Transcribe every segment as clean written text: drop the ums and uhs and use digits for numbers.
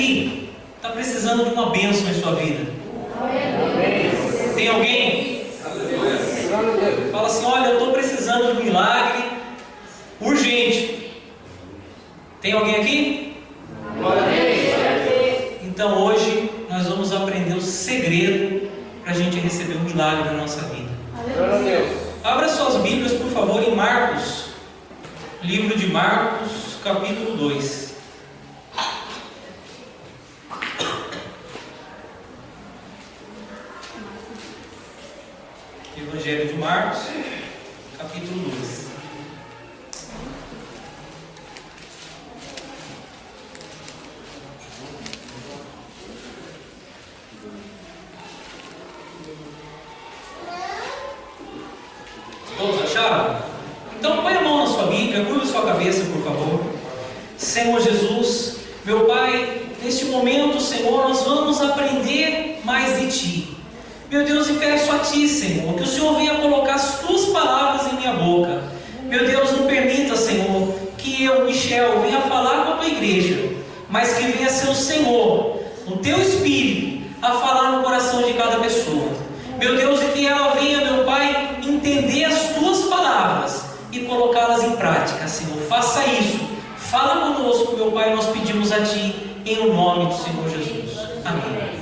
aqui está precisando de uma bênção em sua vida? Tem alguém? Fala assim: olha, eu estou precisando de um milagre urgente. Tem alguém aqui? Então hoje nós vamos aprender o segredo para a gente receber um milagre na nossa vida. Abra suas Bíblias, por favor, em Marcos, livro de Marcos, capítulo 2. Evangelho de Marcos, capítulo 2. Todos acharam? Então põe a mão na sua Bíblia, curva sua cabeça, por favor. Senhor Jesus, meu Pai, neste momento, Senhor, nós vamos aprender mais de Ti. Meu Deus, e peço a Ti, Senhor, que o Senhor venha colocar as Tuas palavras em minha boca. Meu Deus, não permita, Senhor, que eu, Michel, venha falar com a Tua igreja, mas que venha ser o Senhor, o Teu Espírito, a falar no coração de cada pessoa. Meu Deus, e que ela venha, meu Pai, entender as Tuas palavras e colocá-las em prática, Senhor. Faça isso. Fala conosco, meu Pai, nós pedimos a Ti, em o nome do Senhor Jesus. Amém.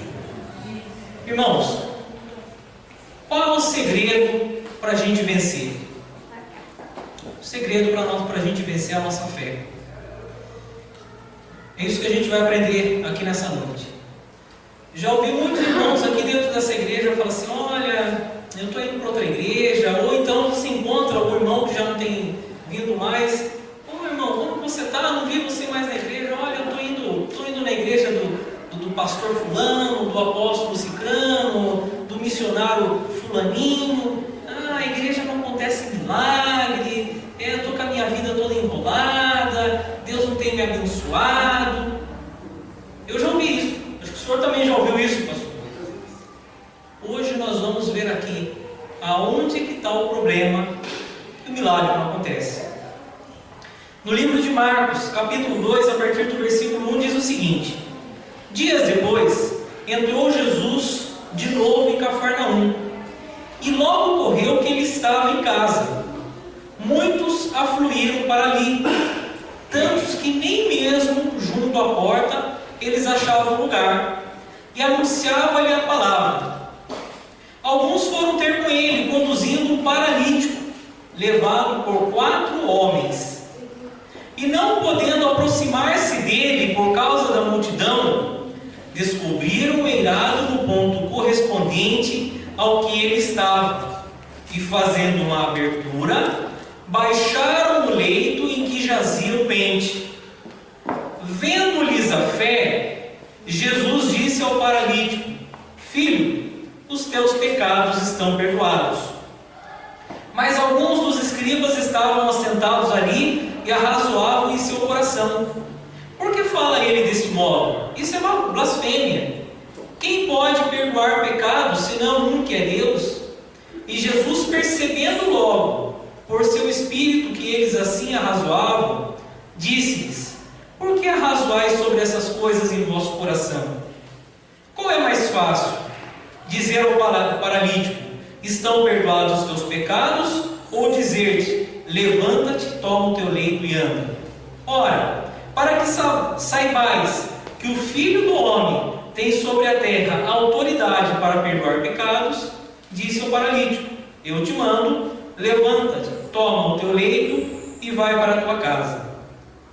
Irmãos, qual é o segredo para a gente vencer? O segredo para a gente vencer é a nossa fé. É isso que a gente vai aprender aqui nessa noite. Já ouvi muitos irmãos aqui dentro dessa igreja falar assim: olha, eu estou indo para outra igreja. Ou então se encontra o irmão que já não tem vindo mais. Ô irmão, como você está? Não vi você mais na igreja. Olha, eu estou indo na igreja do pastor fulano, do apóstolo cicrano, do missionário fulaninho. A igreja não acontece milagre. Eu estou com a minha vida toda enrolada. Deus não tem me abençoado. Eu já ouvi isso. Acho que o senhor também já ouviu isso, pastor. Hoje nós vamos ver aqui aonde que está o problema que o milagre não acontece. No livro de Marcos, capítulo 2, a partir do versículo 1, diz o seguinte: dias depois, entrou Jesus de novo em Cafarnaum, e logo ocorreu que ele estava em casa. Muitos afluíram para ali, tantos que nem mesmo junto à porta eles achavam lugar, e anunciavam-lhe a palavra. Alguns foram ter com ele, conduzindo um paralítico, levado por 4 homens. E não podendo aproximar-se dele por causa da multidão, descobriram o eirado no ponto correspondente ao que ele estava, e fazendo uma abertura, baixaram o leito em que jazia o doente. Vendo-lhes a fé, Jesus disse ao paralítico: filho, os teus pecados estão perdoados. Mas alguns dos escribas estavam assentados ali e arrazoavam em seu coração: por que fala ele deste modo? Isso é uma blasfêmia. Quem pode perdoar pecados, senão um que é Deus? E Jesus, percebendo logo, por seu espírito, que eles assim arrazoavam, disse-lhes: por que arrazoais sobre essas coisas em vosso coração? Qual é mais fácil? Dizer ao paralítico: estão perdoados os teus pecados? Ou dizer-te: levanta-te, toma o teu leito e anda? Ora, para que saibais que o Filho do Homem tem sobre a terra autoridade para perdoar pecados, disse ao paralítico: eu te mando, levanta-te, toma o teu leito e vai para a tua casa.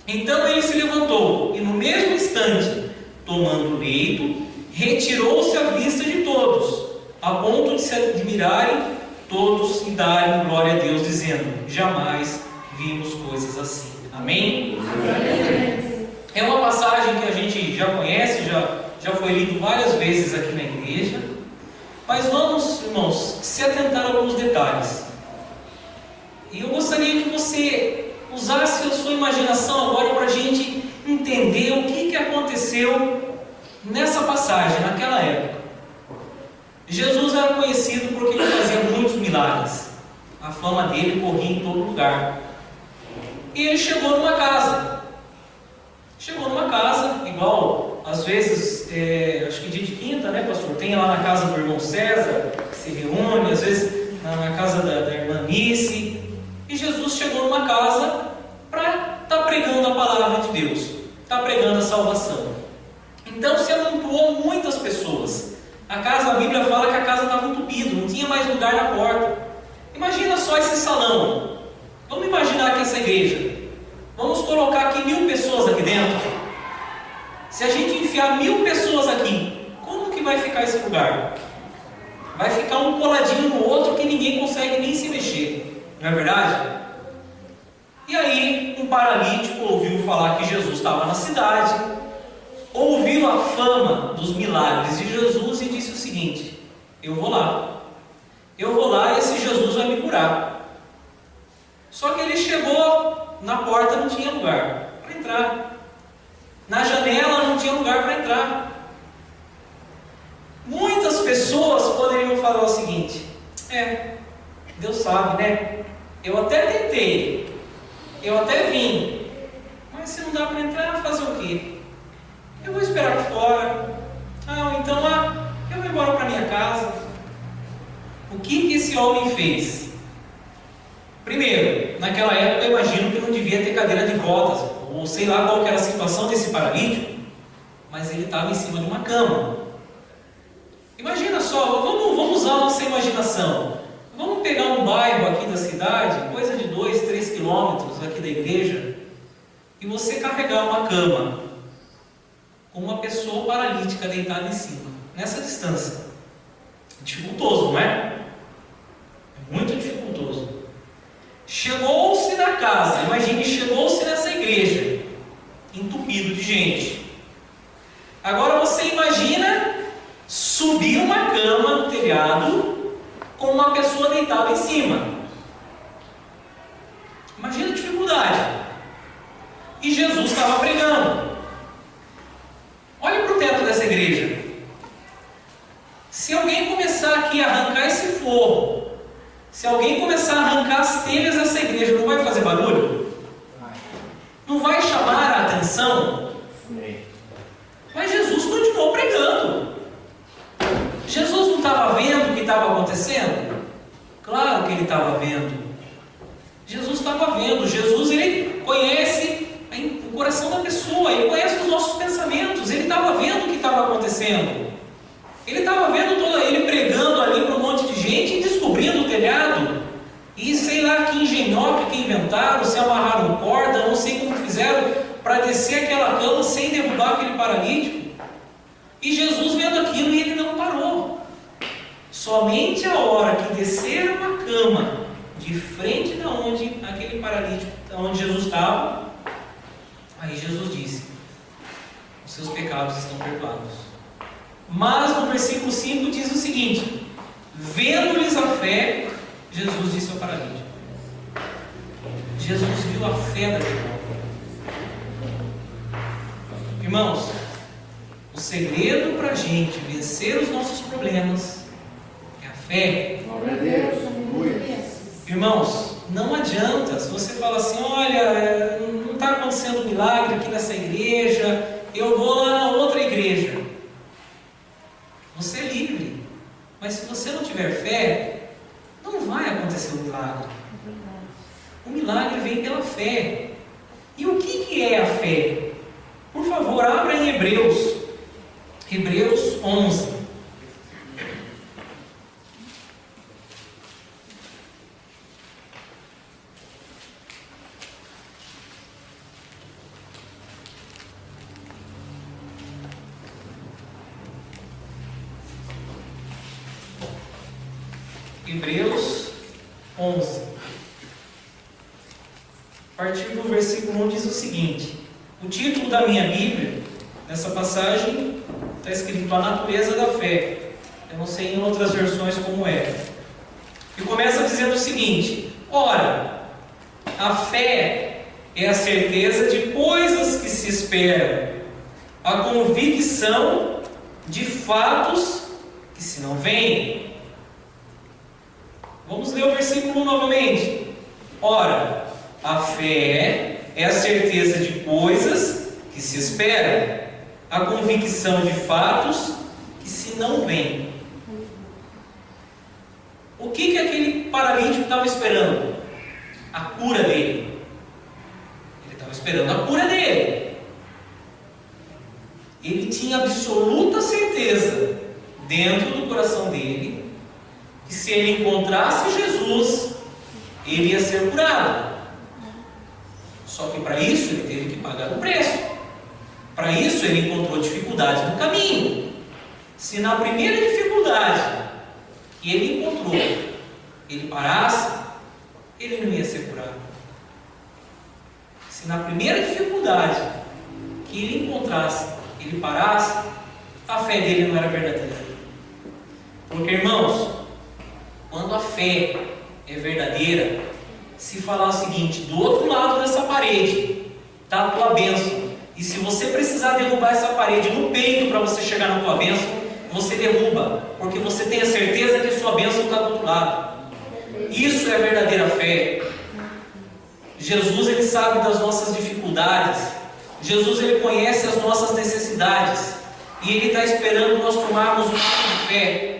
Então ele se levantou e no mesmo instante, tomando o leito, retirou-se à vista de todos, a ponto de se admirarem todos e darem glória a Deus, dizendo: jamais vimos coisas assim. Amém? Amém. É uma passagem que a gente já conhece, já foi lido várias vezes aqui na igreja, mas vamos, irmãos, se atentar a alguns detalhes. E eu gostaria que você usasse a sua imaginação agora para a gente entender o que aconteceu nessa passagem, naquela época. Jesus era conhecido porque ele fazia muitos milagres. A fama dele corria em todo lugar. E ele chegou numa casa. Igual às vezes, acho que dia de quinta, né, pastor? Tem lá na casa do irmão César, que se reúne, às vezes na casa da irmã Nice. E Jesus chegou numa casa para estar pregando a palavra de Deus, estar pregando a salvação. Então se amontoou muitas pessoas. A casa, a Bíblia fala que a casa estava entupida, não tinha mais lugar na porta. Imagina só esse salão. Vamos imaginar aqui essa igreja. Vamos colocar aqui 1000 pessoas aqui dentro. Se a gente enfiar 1000 pessoas aqui, como que vai ficar esse lugar? Vai ficar um coladinho no outro que ninguém consegue nem se mexer. Não é verdade? E aí um paralítico ouviu falar que Jesus estava na cidade, ouviu a fama dos milagres de Jesus e disse o seguinte: eu vou lá e esse Jesus vai me curar. Só que ele chegou na porta, não tinha lugar para entrar, na janela não tinha lugar para entrar. Muitas pessoas poderiam falar o seguinte: Deus sabe, né? Eu até tentei, eu até vim, mas se não dá para entrar, fazer o quê? Eu vou esperar fora. Então eu vou embora para minha casa. O que esse homem fez? Primeiro, naquela época eu imagino que não devia ter cadeira de rodas, ou sei lá qual que era a situação desse paralítico, mas ele estava em cima de uma cama. Imagina só, vamos usar a nossa imaginação. Vamos pegar um bairro aqui da cidade, coisa de 2, 3 quilômetros aqui da igreja, e você carregar uma cama com uma pessoa paralítica deitada em cima, nessa distância. Dificultoso, não é? É muito dificultoso. Chegou-se na casa, imagine, chegou-se nessa igreja, entupido de gente. Agora você imagina subir uma cama no telhado com uma pessoa deitada em cima. Imagina a dificuldade. E Jesus estava pregando. Olha para o teto dessa igreja. Se alguém começar aqui a arrancar esse forro, se alguém começar a arrancar as telhas dessa igreja, não vai fazer barulho? Não vai chamar a atenção? Mas Jesus continuou pregando. Jesus não estava vendo o que estava acontecendo? Claro que ele estava vendo. Jesus estava vendo. Jesus, ele conhece o coração da pessoa, ele conhece os nossos pensamentos. Ele estava vendo o que estava acontecendo. Ele estava vendo ele pregando ali para um monte de gente e descobrindo o telhado. E sei lá que engenhoca que inventaram, se amarraram corda, não sei como fizeram para descer aquela cama sem derrubar aquele paralítico. E Jesus vendo aquilo, e ele não parou. Somente a hora que desceram a cama de frente de onde aquele paralítico, onde Jesus estava, aí Jesus disse: os seus pecados estão perdoados. Mas no versículo 5 diz o seguinte: vendo-lhes a fé, Jesus disse ao paralítico. Jesus viu a fé daquele homem. Irmãos, o segredo para a gente vencer os nossos problemas é a fé. Glória a Deus. Irmãos, não adianta se você fala assim: olha, não está acontecendo milagre aqui nessa igreja, eu vou lá na outra igreja. Você é livre, mas se você não tiver fé, não vai acontecer o milagre. O milagre vem pela fé. E o que é a fé? Por favor, abra em Hebreus 11. Hebreus 11. A partir do versículo 1 diz o seguinte: o título da minha Bíblia, nessa passagem, está escrito A Natureza da Fé. Eu não sei em outras versões como é. E começa dizendo o seguinte: ora, a fé é a certeza de coisas que se esperam, a convicção de fatos que se não veem. Vamos ler o versículo 1 novamente. Ora, a fé é a certeza de coisas que se esperam, a convicção de fatos que se não veem. O que aquele paralítico estava esperando? A cura dele. Ele estava esperando a cura dele. Ele tinha absoluta certeza dentro do coração dele que se ele encontrasse Jesus, ele ia ser curado. Só que para isso ele teve que pagar o preço. Para isso ele encontrou dificuldades no caminho. Se na primeira dificuldade que ele encontrou, ele parasse, ele não ia ser curado. Se na primeira dificuldade que ele encontrasse, ele parasse, a fé dele não era verdadeira. Porque, irmãos, quando a fé é verdadeira, se falar o seguinte: do outro lado dessa parede está a tua bênção, e se você precisar derrubar essa parede no peito para você chegar na tua bênção, você derruba, porque você tem a certeza que a sua bênção está do outro lado. Isso é a verdadeira fé. Jesus, ele sabe das nossas dificuldades. Jesus, ele conhece as nossas necessidades, e ele está esperando nós tomarmos um ato de fé.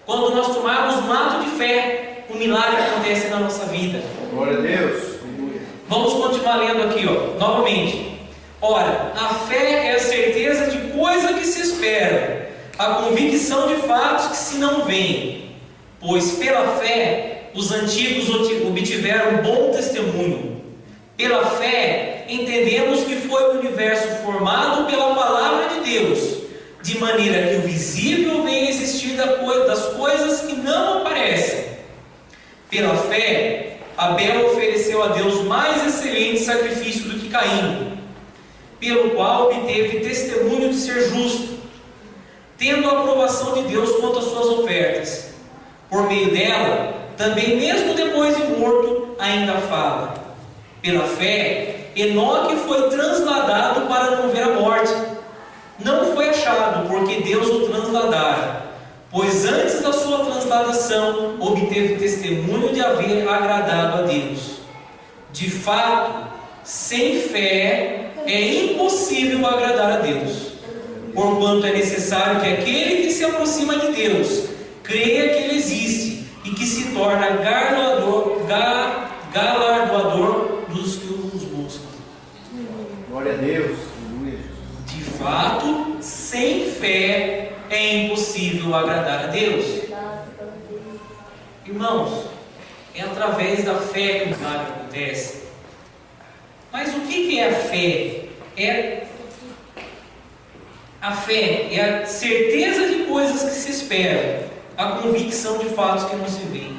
Quando nós tomarmos um ato de fé, um milagre acontece na nossa vida. Glória a Deus. Vamos continuar lendo aqui, novamente. Ora, a fé é a certeza de coisa que se espera, a convicção de fatos que se não veem. Pois pela fé os antigos obtiveram bom testemunho. Pela fé entendemos que foi o universo formado pela palavra de Deus, de maneira que o visível venha a existir das coisas que não aparecem. Pela fé, Abel ofereceu a Deus mais excelente sacrifício do que Caim, pelo qual obteve testemunho de ser justo, tendo a aprovação de Deus quanto às suas ofertas. Por meio dela, também mesmo depois de morto, ainda fala. Pela fé, Enoque foi transladado para não ver a morte. Não foi achado, porque Deus o transladara, pois antes da sua transladação obteve testemunho de haver agradado a Deus. De fato, sem fé é impossível agradar a Deus, porquanto é necessário que aquele que se aproxima de Deus creia que Ele existe e que se torna galardoador dos que os buscam. Glória a Deus. De fato, sem fé é impossível agradar a Deus. Irmãos, é através da fé que o milagre acontece. Mas o que é a fé? A fé é a certeza de coisas que se esperam, a convicção de fatos que não se veem.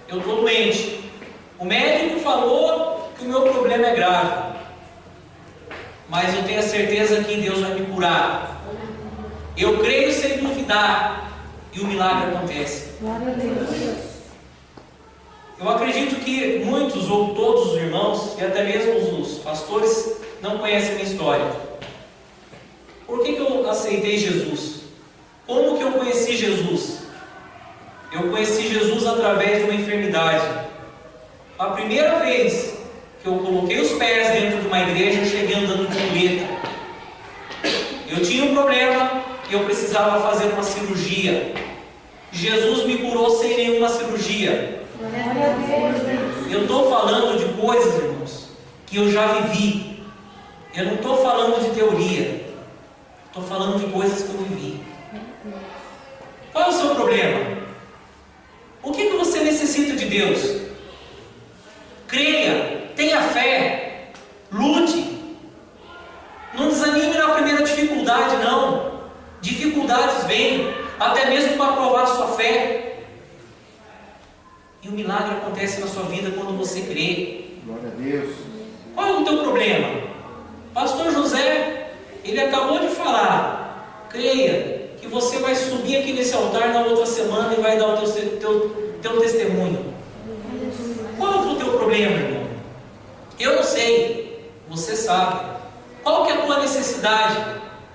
Eu estou doente. O médico falou que o meu problema é grave, mas eu tenho a certeza que Deus vai me curar. Eu creio sem duvidar, e o milagre acontece. Glória a Deus. Eu acredito que muitos ou todos os irmãos, e até mesmo os pastores, não conhecem a minha história. Por que eu aceitei Jesus? Como que eu conheci Jesus? Eu conheci Jesus através de uma enfermidade. A primeira vez que eu coloquei os pés dentro de uma igreja, eu cheguei andando de muleta. Eu tinha um problema e eu precisava fazer uma cirurgia. Jesus me curou sem nenhuma cirurgia. Glória a Deus. Eu estou falando de coisas, irmãos, que eu já vivi. Eu não estou falando de teoria. Estou falando de coisas que eu vivi. Qual é o seu problema? O que você necessita de Deus? Creia, tenha fé, lute. Não desanime na primeira dificuldade, não. Dificuldades vêm, até mesmo para provar a sua fé. E o milagre acontece na sua vida quando você crê. Glória a Deus. Qual é o teu problema? Pastor José, ele acabou de falar. Creia que você vai subir aqui nesse altar na outra semana e vai dar o teu testemunho. Qual é o teu problema, irmão? Eu não sei, você sabe. Qual que é a tua necessidade?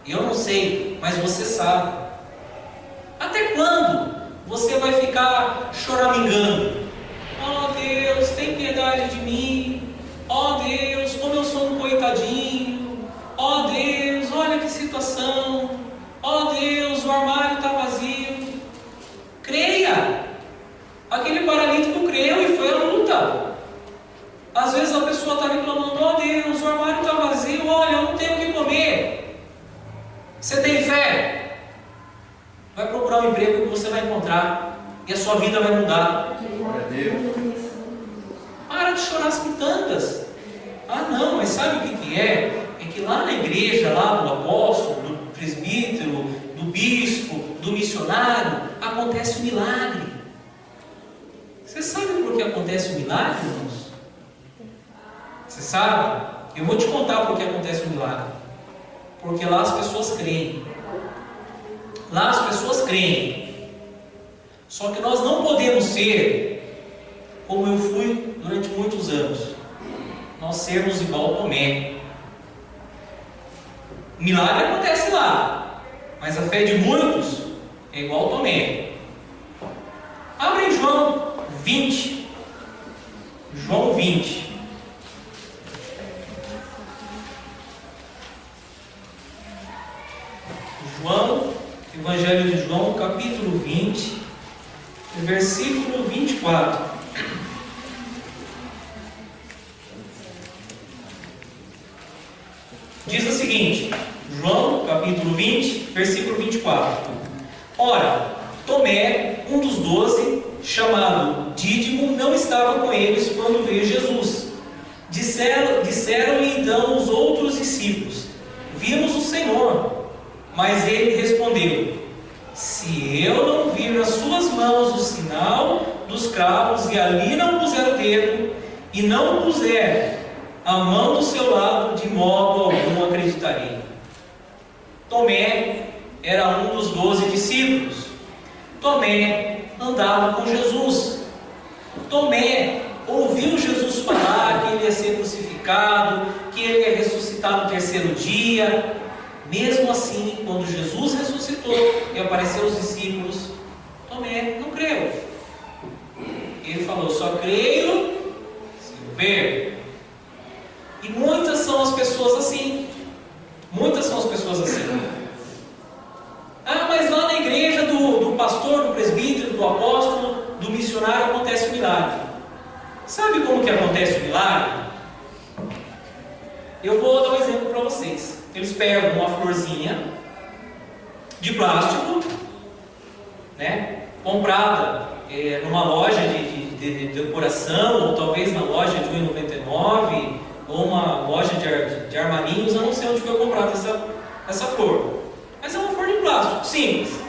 Eu não sei, mas você sabe. Até quando você vai ficar choramingando? Oh Deus, tem piedade de mim. Oh Deus, como eu sou um coitadinho. Oh Deus, olha que e a sua vida vai mudar. Glória a Deus. Para de chorar as pitangas. Ah não, mas sabe o que é? É que lá na igreja, lá do apóstolo, do presbítero, do bispo, do missionário, acontece um milagre. Você sabe por que acontece um milagre, irmãos? Você sabe? Eu vou te contar por que acontece um milagre. Porque lá as pessoas creem. Lá as pessoas creem. Só que nós não podemos ser como eu fui durante muitos anos. Nós sermos igual Tomé. O milagre acontece lá, mas a fé de muitos é igual Tomé. Abre em João 20. João 20. João, Evangelho de João, capítulo 20, versículo 24. Diz o seguinte, João, capítulo 20, versículo 24. Ora, Tomé, um dos 12, chamado Dídimo, não estava com eles quando veio Jesus. Disseram-lhe então os outros discípulos: vimos o Senhor. Mas ele respondeu: se eu não vir nas suas mãos o sinal dos cravos e ali não puser o dedo e não puser a mão do seu lado, de modo algum acreditarei. Tomé era um dos 12 discípulos. Tomé andava com Jesus. Tomé ouviu Jesus falar que ele ia ser crucificado, que ele ia ressuscitar no terceiro dia. Mesmo assim, quando Jesus ressuscitou e apareceu aos discípulos, Tomé não creu. Ele falou: só creio se eu ver. E muitas são as pessoas assim. Muitas são as pessoas assim. Ah, mas lá na igreja do pastor, do presbítero, do apóstolo, do missionário acontece o milagre. Sabe como que acontece o milagre? Eu vou dar um exemplo para vocês. Eles pegam uma florzinha de plástico, né, comprada numa loja de decoração, ou talvez na loja de R$1,99, ou uma loja de armarinhos. Eu não sei onde foi comprada essa flor, mas é uma flor de plástico, simples.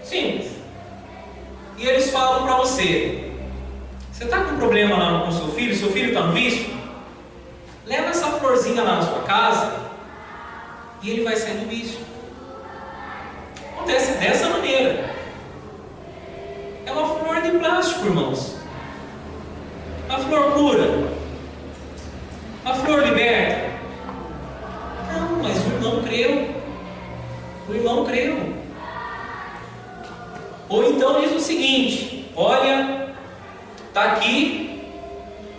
Simples. E eles falam para você: você está com problema lá com seu filho está no vício? Leva essa florzinha lá na sua casa e ele vai sair do vício. Acontece dessa maneira. É uma flor de plástico, irmãos. A flor cura. A flor liberta. Não, mas o irmão creu. O irmão creu. Ou então diz o seguinte: olha, está aqui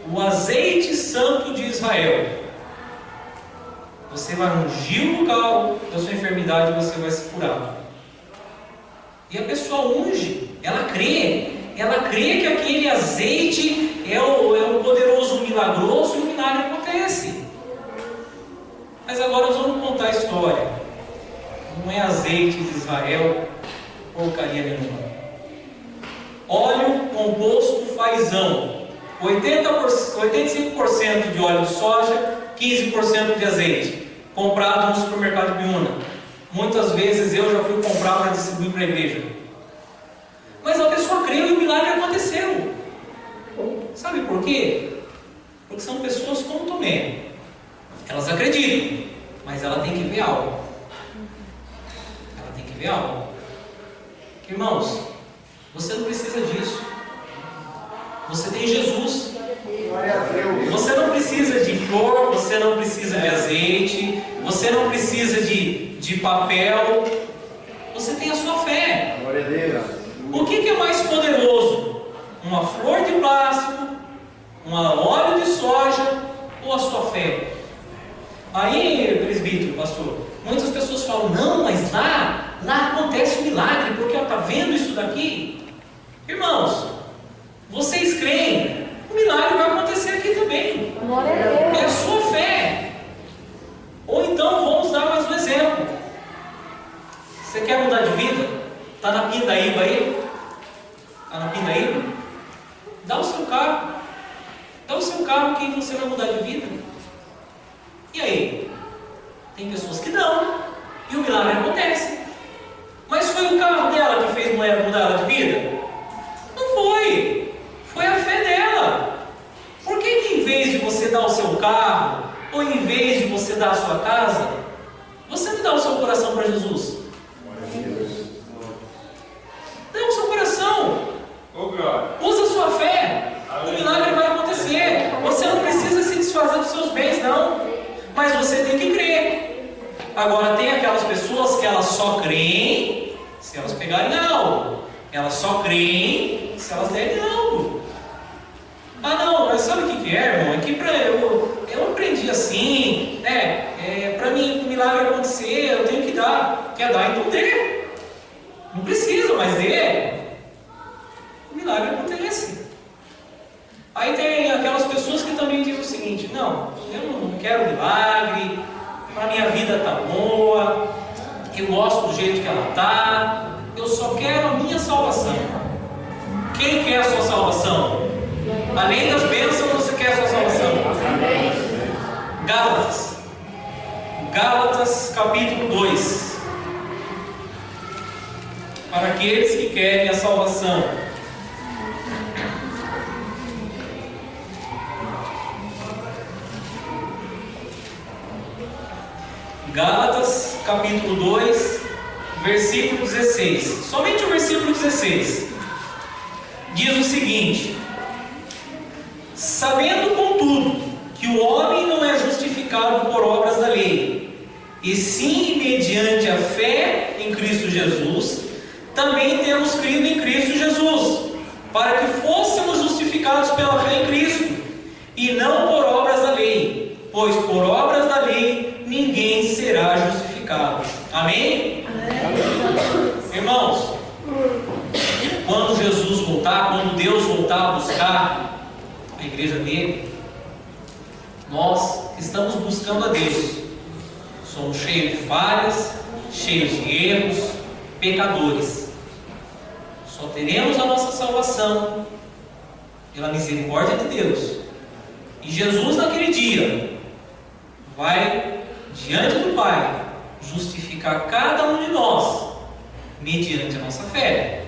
o azeite santo de Israel. Você vai ungir o local da sua enfermidade e você vai se curar. E a pessoa unge, ela crê que aquele azeite é o poderoso milagroso e o milagre acontece. Mas agora nós vamos contar a história. Não é azeite de Israel, porcaria nenhuma. Óleo composto fazão, 85% de óleo de soja, 15% de azeite, comprado no supermercado Biúna. Muitas vezes eu já fui comprar para distribuir para a igreja. Mas a pessoa creu e o milagre aconteceu. Sabe por quê? Porque são pessoas como Tomé. Elas acreditam, mas ela tem que ver algo. Ela tem que ver algo. Irmãos, você não precisa disso. Você tem Jesus. Você não precisa de flor, você não precisa de azeite, você não precisa de papel. Você tem a sua fé. Glória a Deus. O que é mais poderoso? Uma flor de plástico, um óleo de soja ou a sua fé? Aí, presbítero, pastor, muitas pessoas falam: não, mas lá acontece um milagre, porque está vendo isso daqui? Irmãos, vocês creem? O milagre vai acontecer aqui também. Glória a Deus. É a sua fé. Ou então, vamos dar mais um exemplo. Você quer mudar de vida? Está na pindaíba aí? carro. Dá o seu carro que você vai mudar de vida. E aí? Tem pessoas que dão, e o milagre acontece. Mas foi o carro dela que fez mudar ela de vida? Não foi. Foi a fé dela. Por que em vez de você dar o seu carro, ou em vez de você dar a sua casa, você não dá o seu coração para Jesus? Dá o seu coração. Usa a sua fé. O milagre vai acontecer. Você não precisa se desfazer dos seus bens, não. Mas você tem que crer. Agora tem aquelas pessoas que elas só creem se elas pegarem algo. Elas só creem se elas derem algo. Ah não, mas sabe o que é, irmão? É que eu aprendi assim, para mim o milagre acontecer, eu tenho que dar. Quer dar, então dê. Não precisa, mas dê. O milagre acontece. Aí tem aquelas pessoas que também dizem o seguinte: não, eu não quero milagre, a minha vida está boa, eu gosto do jeito que ela está, eu só quero a minha salvação. Quem quer a sua salvação? Além das bênçãos, você quer a sua salvação? Gálatas capítulo 2. Para aqueles que querem a salvação. Gálatas capítulo 2, versículo 16. Somente o versículo 16 diz o seguinte: sabendo contudo que o homem não é justificado por obras da lei, e sim mediante a fé em Cristo Jesus, também temos crido em Cristo Jesus, para que fôssemos justificados pela fé em Cristo, e não por obras da lei, pois por obras da lei ninguém será justificado. Amém? Irmãos, quando Jesus voltar, quando Deus voltar a buscar a igreja dele, nós que estamos buscando a Deus somos cheios de falhas, cheios de erros, pecadores. Só teremos a nossa salvação pela misericórdia de Deus. E Jesus naquele dia vai diante do Pai justificar cada um de nós mediante a nossa fé.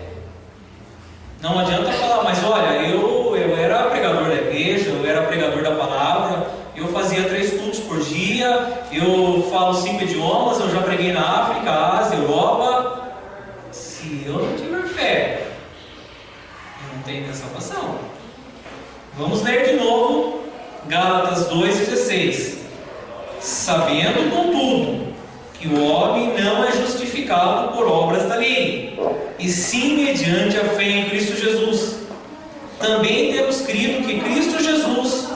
Não adianta falar, mas olha, eu era pregador da igreja, eu era pregador da palavra, eu fazia 3 cultos por dia, eu falo 5 idiomas, eu já preguei na África, Ásia, Europa. Se eu não tiver fé, eu não tenho minha salvação. Vamos ler de novo Gálatas 2,16. Sabendo, contudo, que o homem não é justificado por obras da lei, e sim mediante a fé em Cristo Jesus. Também temos crido que Cristo Jesus,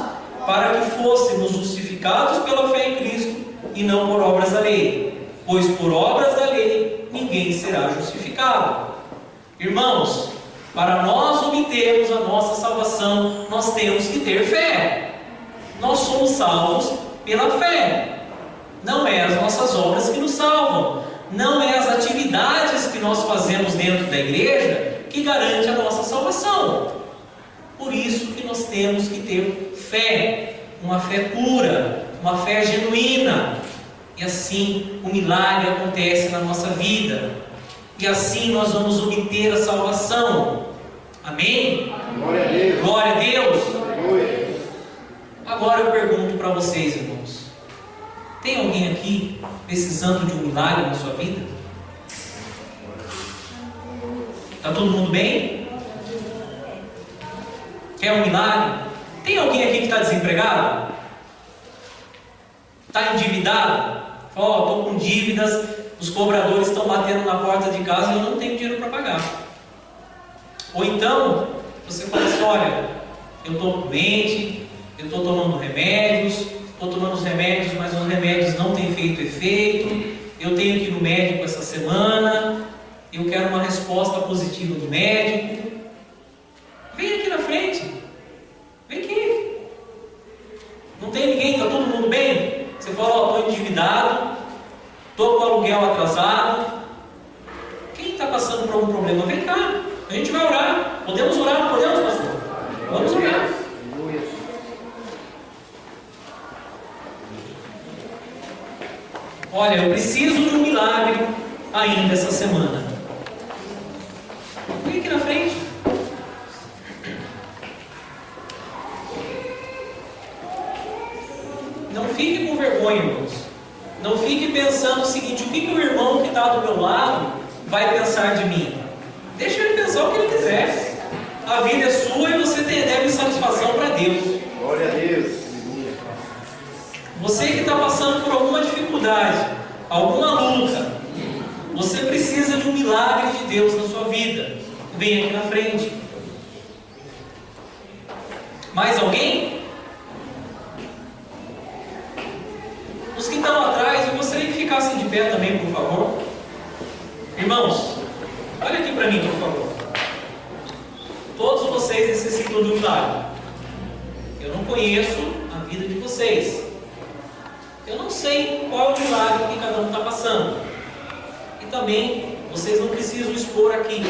para que fôssemos justificados pela fé em Cristo, e não por obras da lei, pois por obras da lei ninguém será justificado. Irmãos, para nós obtermos a nossa salvação, nós temos que ter fé. Nós somos salvos pela fé. Não é as nossas obras que nos salvam, não é as atividades que nós fazemos dentro da igreja que garante a nossa salvação. Por isso que nós temos que ter fé, uma fé pura, uma fé genuína, e assim o milagre acontece na nossa vida, e assim nós vamos obter a salvação. Amém? Glória a Deus. Glória a Deus. Aleluia. Agora eu pergunto para vocês, irmãos: tem alguém aqui precisando de um milagre na sua vida? Está todo mundo bem? Quer um milagre? Tem alguém aqui que está desempregado? Está endividado? Estou com dívidas, os cobradores estão batendo na porta de casa e eu não tenho dinheiro para pagar. Ou então, você fala assim: olha, eu estou doente, eu estou tomando remédios, estou tomando os remédios, mas os remédios não têm feito efeito, eu tenho que ir no médico essa semana, eu quero uma resposta positiva do médico. Vem aqui na frente, vem aqui. Não tem ninguém, está todo mundo bem? Você fala: estou endividado, estou com o aluguel atrasado. Quem está passando por algum problema, vem cá, a gente vai orar. Podemos orar? Podemos, pastor? Vamos orar. Olha, eu preciso de um milagre ainda essa semana. Vem aqui na frente. Não fique com vergonha, irmãos. Não fique pensando o seguinte: o que o irmão que está do meu lado vai pensar de mim? Deixa ele pensar o que ele quiser. A vida é sua e você deve satisfação para Deus. Glória a Deus. Você que está passando por alguma dificuldade, alguma luta, você precisa de um milagre de Deus na sua vida. Vem aqui na frente. Mais alguém? Os que estão atrás, eu gostaria que ficassem de pé também, por favor. Irmãos, olha aqui para mim, por favor. Todos vocês necessitam de um milagre. Eu não conheço a vida de vocês. Eu não sei qual é o milagre que cada um está passando. E também, vocês não precisam expor aqui.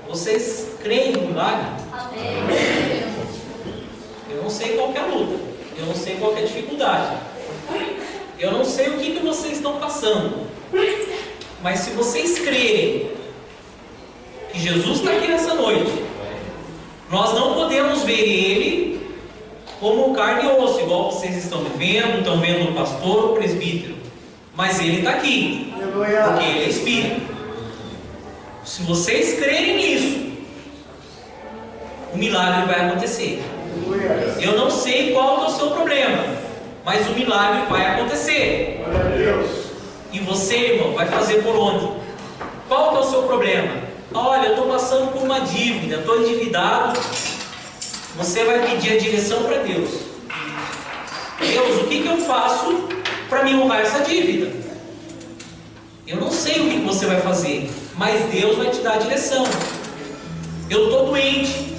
Vocês creem no milagre? Eu não sei qual é a luta. Eu não sei qual é a dificuldade. Eu não sei o que vocês estão passando. Mas se vocês crerem que Jesus está aqui nessa noite, nós não podemos ver Ele como carne e osso, igual vocês estão vendo o pastor, o presbítero. Mas Ele está aqui, porque Ele é Espírito. Se vocês crerem nisso, o milagre vai acontecer. Eu não sei qual é o seu problema, mas o milagre vai acontecer. E você, irmão, vai fazer por onde? Qual é o seu problema? Olha, eu estou passando por uma dívida, estou endividado. Você vai pedir a direção para Deus. Deus, o que eu faço para me honrar essa dívida? Eu não sei o que você vai fazer, mas Deus vai te dar a direção. Eu estou doente.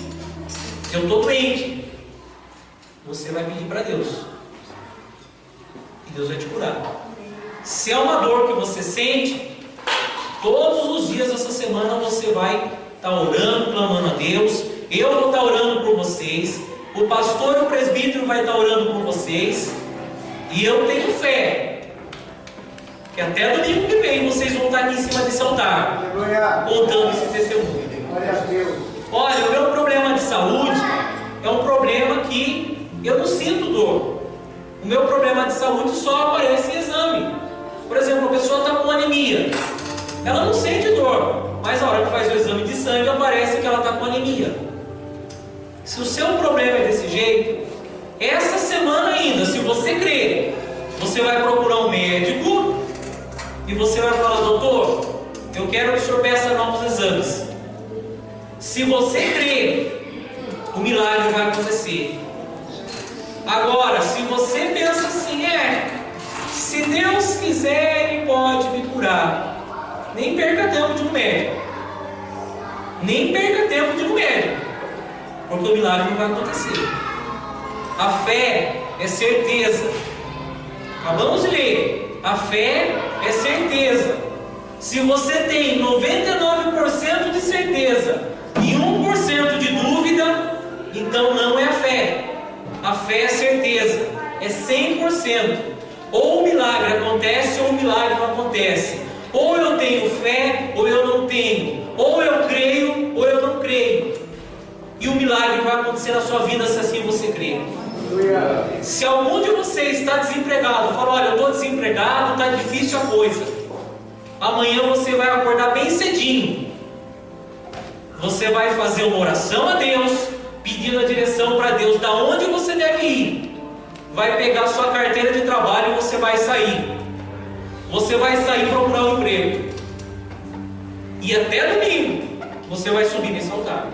Você vai pedir para Deus. E Deus vai te curar. Se é uma dor que você sente, todos os dias dessa semana você vai estar orando, clamando a Deus. Eu vou estar orando por vocês. O pastor e o presbítero vai estar orando por vocês. E eu tenho fé que até domingo que vem vocês vão estar aqui em cima desse altar, contando esse testemunho. Olha, o meu problema de saúde é um problema que eu não sinto dor. O meu problema de saúde só aparece em exame. Por exemplo, a pessoa está com anemia. Ela não sente dor, mas na hora que faz o exame de sangue aparece que ela está com anemia. Se o seu problema é desse jeito, essa semana ainda, se você crer, você vai procurar um médico e você vai falar: doutor, eu quero que o senhor peça novos exames. Se você crer, o milagre vai acontecer. Agora, se você pensa assim: se Deus quiser, Ele pode me curar, nem perca tempo de um médico. Porque o milagre não vai acontecer. A fé é certeza. Acabamos de ler. A fé é certeza. Se você tem 99% de certeza e 1% de dúvida, então não é a fé. A fé é certeza, é 100%. Ou o milagre acontece ou o milagre não acontece. Ou eu tenho fé ou eu não tenho. Ou eu creio ou eu não creio. E o milagre vai acontecer na sua vida se assim você crer. Se algum de vocês está desempregado, fala: olha, eu estou desempregado, está difícil a coisa. Amanhã você vai acordar bem cedinho. Você vai fazer uma oração a Deus, pedindo a direção para Deus da onde você deve ir. Vai pegar sua carteira de trabalho e você vai sair. Você vai sair procurar um emprego. E até domingo você vai subir nesse altar.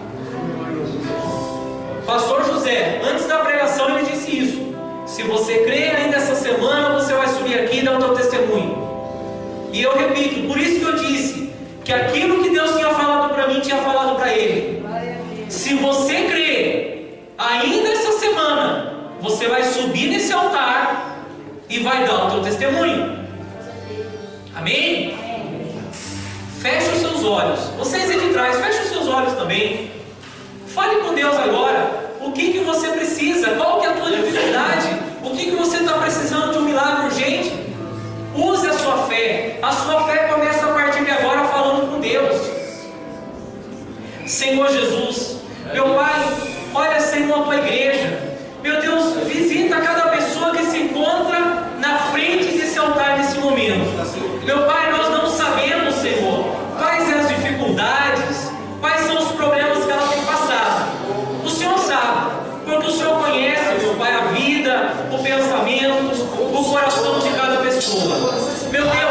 Pastor José, antes da pregação ele disse isso: se você crê ainda essa semana, você vai subir aqui e dar o seu testemunho. E eu repito, por isso que eu disse que aquilo que Deus tinha falado para mim, tinha falado para ele. Se você crer ainda essa semana, você vai subir nesse altar e vai dar o seu testemunho. Amém? Feche os seus olhos. Vocês aí de trás, feche os seus olhos também. Fale com Deus agora. O que você precisa? Qual que é a tua dificuldade? O que você está precisando de um milagre urgente? Use a sua fé. A sua fé começa a partir de agora falando com Deus. Senhor Jesus, meu Pai, olha, Senhor, a tua igreja. Meu Deus, visita cada pessoa que se encontra na frente desse altar nesse momento. Meu Pai, nós não sabemos, Senhor, quais são as dificuldades, quais são os problemas que ela tem passado. O Senhor sabe, porque o Senhor conhece, meu Pai, a vida, o pensamento, o coração de cada pessoa. Meu Deus,